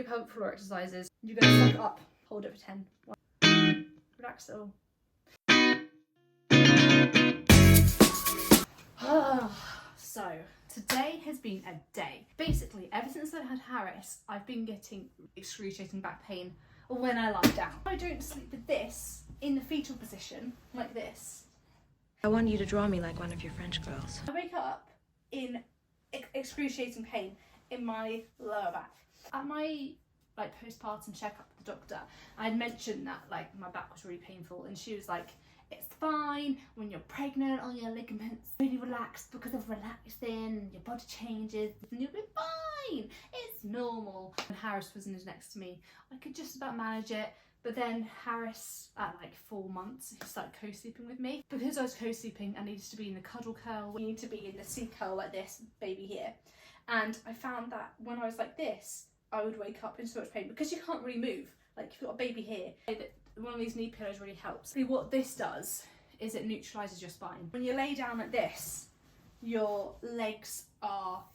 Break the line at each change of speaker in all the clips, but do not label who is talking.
pelvic floor exercises. You're going to suck it up. Hold it for 10. 1. Relax it all. So, today has been a day. Basically, ever since I had Harris, I've been getting excruciating back pain when I lie down. I don't sleep with this in the fetal position, like this.
I want you to draw me like one of your French girls.
I wake up in excruciating pain in my lower back. At my postpartum checkup with the doctor, I had mentioned that my back was really painful, and she was like, it's fine when you're pregnant, all your ligaments really relaxed because of relaxing, and your body changes and you'll be fine, it's normal. When Harris was next to me, I could just about manage it. But then Harris, at 4 months, he started co-sleeping with me. Because I was co-sleeping, I needed to be in the cuddle curl. We need to be in the C curl like this, baby here. And I found that when I was like this, I would wake up in so much pain because you can't really move. Like, if you've got a baby here, one of these knee pillows really helps. See, what this does is it neutralises your spine. When you lay down like this, your legs are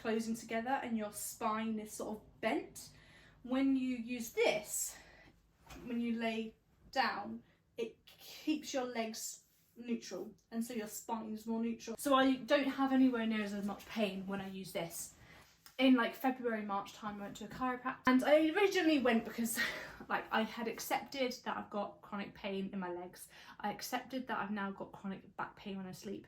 closing together and your spine is sort of bent. When you use this, when you lay down, it keeps your legs neutral, and so your spine is more neutral. So I don't have anywhere near as much pain when I use this. In February, March time, I went to a chiropractor, and I originally went because I had accepted that I've got chronic pain in my legs. I accepted that I've now got chronic back pain when I sleep.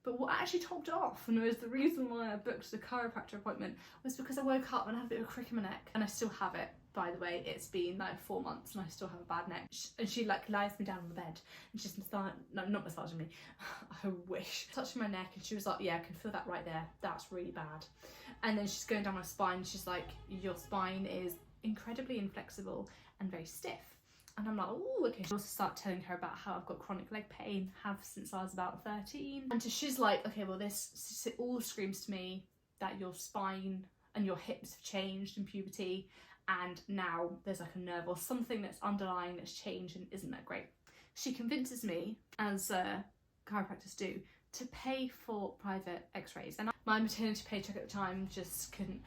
But what actually topped it off, and was the reason why I booked the chiropractor appointment, was because I woke up and I had a bit of a crick in my neck, and I still have it. By the way, it's been 4 months and I still have a bad neck. And she lies me down on the bed and she's not massaging me, I wish. Touching my neck, and she was like, yeah, I can feel that right there. That's really bad. And then she's going down my spine. She's like, your spine is incredibly inflexible and very stiff. And I'm like, oh, okay. I also start telling her about how I've got chronic leg pain, have since I was about 13. And she's like, okay, well, this all screams to me that your spine and your hips have changed in puberty, and now there's a nerve or something that's underlying that's changed and isn't that great. She convinces me, as chiropractors do, to pay for private x-rays. And my maternity paycheck at the time just couldn't.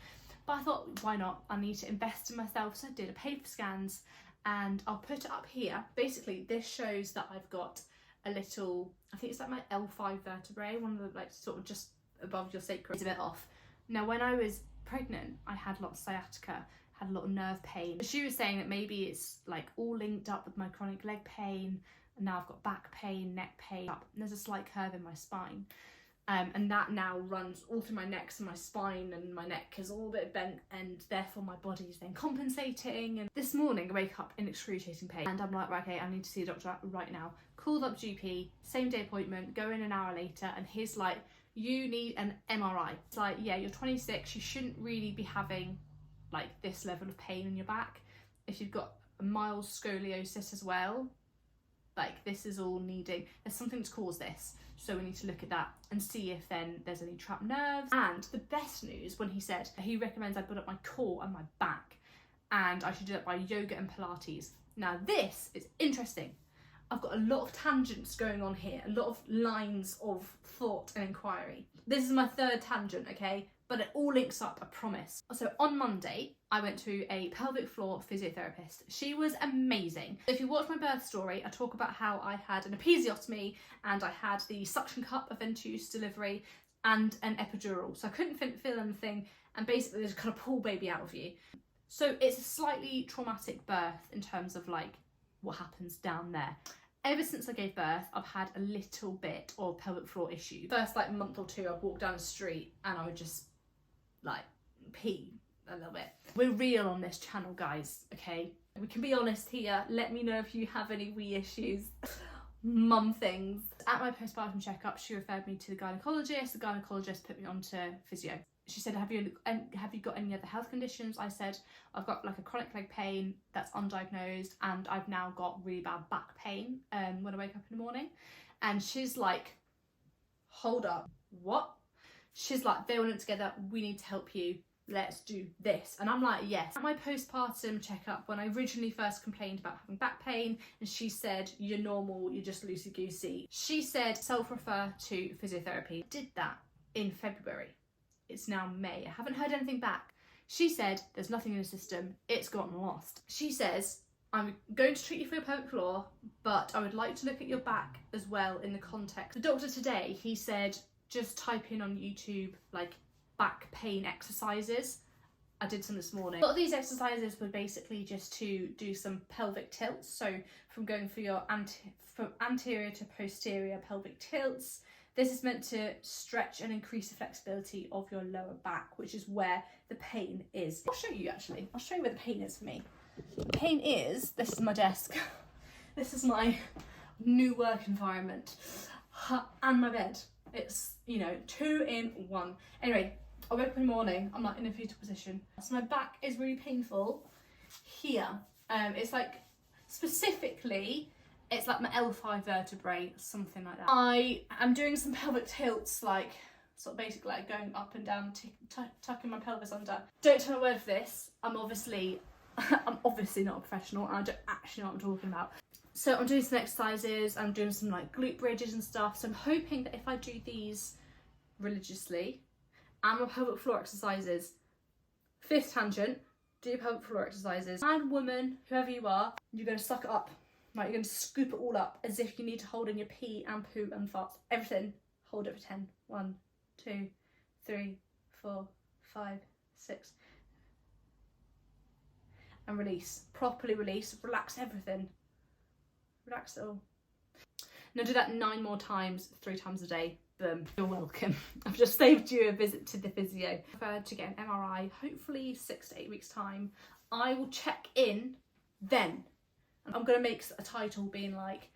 But I thought, why not? I need to invest in myself. So I did. I paid for scans, and I'll put it up here. Basically, this shows that I've got a little, I think it's my L5 vertebrae, one of the sort of just above your sacrum. It's a bit off. Now, when I was pregnant, I had a lot of sciatica, had a lot of nerve pain. She was saying that maybe it's all linked up with my chronic leg pain, and now I've got back pain, neck pain, and there's a slight curve in my spine. And that now runs all through my neck, so my spine and my neck is all a bit bent, and therefore my body is then compensating. And this morning I wake up in excruciating pain, and I'm like, right, okay, I need to see a doctor right now. Called up GP, same day appointment, go in an hour later, and he's like, you need an MRI. It's like, yeah, you're 26, you shouldn't really be having this level of pain in your back. If you've got a mild scoliosis as well, this is all needing, there's something to cause this, so we need to look at that and see if then there's any trapped nerves. And the best news, when he said he recommends I build up my core and my back, and I should do it by yoga and Pilates. Now this is interesting. I've got a lot of tangents going on here, a lot of lines of thought and inquiry. This is my third tangent, okay? But it all links up, I promise. So on Monday, I went to a pelvic floor physiotherapist. She was amazing. If you watch my birth story, I talk about how I had an episiotomy, and I had the suction cup of ventouse delivery and an epidural. So I couldn't feel anything, and basically they just kind of pull baby out of you. So it's a slightly traumatic birth in terms of what happens down there. Ever since I gave birth, I've had a little bit of pelvic floor issues. First month or two, I'd walk down the street and I would just pee a little bit. We're real on this channel, guys, okay? We can be honest here. Let me know if you have any wee issues. Mum things. At my postpartum checkup, she referred me to the gynecologist. The gynecologist put me onto physio. She said, have you got any other health conditions? I said, I've got a chronic leg pain that's undiagnosed, and I've now got really bad back pain when I wake up in the morning. And she's like, hold up, what? She's like, they all linked together, we need to help you, let's do this. And I'm like, yes. At my postpartum checkup, when I originally first complained about having back pain, and she said, you're normal, you're just loosey-goosey. She said, self-refer to physiotherapy. Did that in February. It's now May. I haven't heard anything back. She said, there's nothing in the system, it's gotten lost. She says, I'm going to treat you for your pelvic floor, but I would like to look at your back as well in the context. The doctor today, he said, just type in on YouTube, like, back pain exercises. I did some this morning. A lot of these exercises were basically just to do some pelvic tilts. So from going for your from anterior to posterior pelvic tilts. This is meant to stretch and increase the flexibility of your lower back, which is where the pain is. I'll show you actually. I'll show you where the pain is for me. The pain is, this is my desk. This is my new work environment. And my bed. It's, you know, 2 in 1. Anyway, I woke up in the morning, I'm like in a fetal position. So my back is really painful here. It's like, specifically, it's like my L5 vertebrae, something like that. I am doing some pelvic tilts, like, sort of basically like going up and down, tucking my pelvis under. Don't tell a word for this. I'm obviously not a professional and I don't actually know what I'm talking about. So I'm doing some exercises, I'm doing some like glute bridges and stuff. So I'm hoping that if I do these religiously, and my pelvic floor exercises, 5th tangent, do pelvic floor exercises. Man, woman, whoever you are, you're going to suck it up. Right, you're going to scoop it all up as if you need to hold in your pee and poo and farts. Everything. Hold it for 10. 1, 2, 3, 4, 5, 6. And release. Properly release. Relax everything. Relax it all. Now do that 9 more times, 3 times a day. Boom. You're welcome. I've just saved you a visit to the physio. I prefer to get an MRI, hopefully 6 to 8 weeks time. I will check in then. I'm going to make a title being like,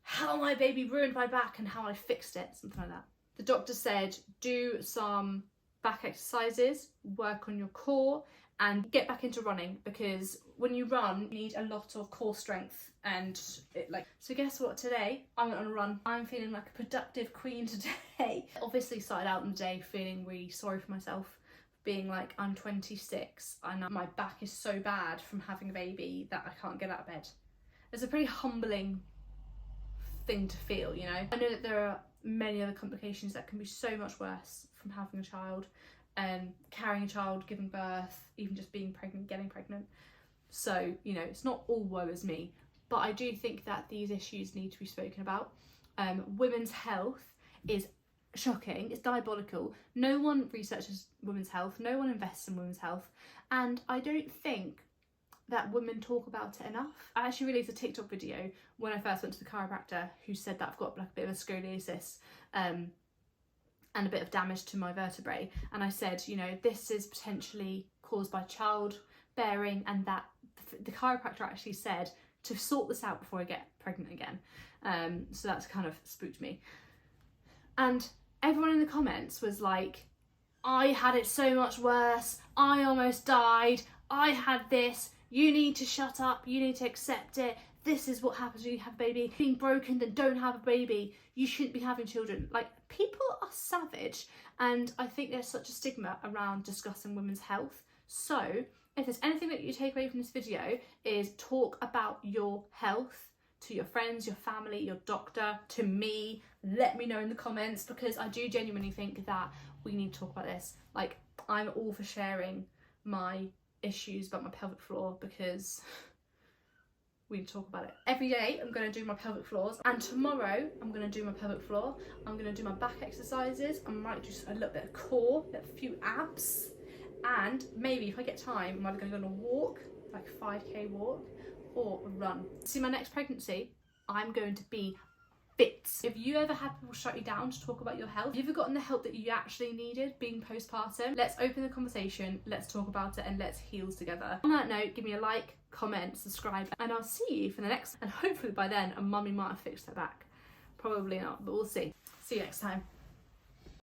how my baby ruined my back and how I fixed it, something like that. The doctor said, do some back exercises, work on your core and get back into running, because when you run, you need a lot of core strength and it like. So guess what, today I went on a run. I'm feeling like a productive queen today. Obviously started out in the day feeling really sorry for myself, being like, I'm 26 and my back is so bad from having a baby that I can't get out of bed. It's a pretty humbling thing to feel, you know. I know that there are many other complications that can be so much worse from having a child, carrying a child, giving birth, even just being pregnant, getting pregnant. So, you know, it's not all woe is me, but I do think that these issues need to be spoken about. Women's health is shocking, it's diabolical. No one researches women's health, no one invests in women's health, and I don't think that women talk about it enough. I actually released a TikTok video when I first went to the chiropractor, who said that I've got like a bit of a scoliosis and a bit of damage to my vertebrae, and I said, you know, this is potentially caused by childbearing, and that the chiropractor actually said to sort this out before I get pregnant again. So that's kind of spooked me. And everyone in the comments was like, I had it so much worse, I almost died, I had this, you need to shut up, you need to accept it, this is what happens when you have a baby, being broken, then don't have a baby, you shouldn't be having children. Like, people are savage, and I think there's such a stigma around discussing women's health. So if there's anything that you take away from this video, is talk about your health to your friends, your family, your doctor, to me. Let me know in the comments, because I do genuinely think that we need to talk about this. Like, I'm all for sharing my issues about my pelvic floor, because we need to talk about it. Every day I'm going to do my pelvic floors, and tomorrow I'm going to do my pelvic floor, I'm going to do my back exercises, I might do a little bit of core, a few abs, and maybe if I get time I'm either going to go on a walk, like a 5k walk, or a run. See, my next pregnancy I'm going to be fit. If you ever had people shut you down to talk about your health, have you ever gotten the help that you actually needed being postpartum? Let's open the conversation, let's talk about it, and let's heal together. On that note, give me a like, comment, subscribe, and I'll see you for the next, and hopefully by then a mummy might have fixed her back. Probably not, but we'll see. See you next time.